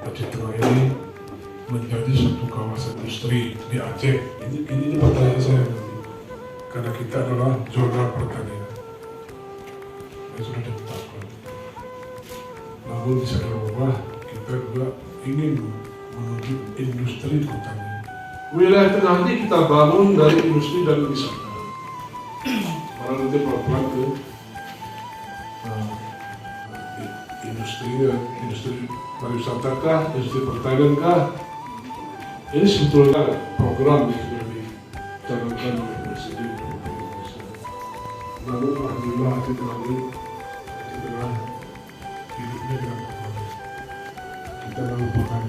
Pak Citro ini menjadi satu kawasan industri di Aceh. Ini pertanyaan saya nanti. Karena kita adalah zona pertanian yang sudah ditetapkan. Namun di sana bawah kita juga ingin menuju industri pertanian. Wilayah tengah ini kita bangun dari industri dan wisata. Malah nanti pelan-pelan ke industri pariwisata kah, industri pertanian kah. Ini sebetulnya program yang sudah dicanangkan oleh Presiden Republik Indonesia. Namun alhamdulillah hati kami hidupnya dengan baik. Kita melupakan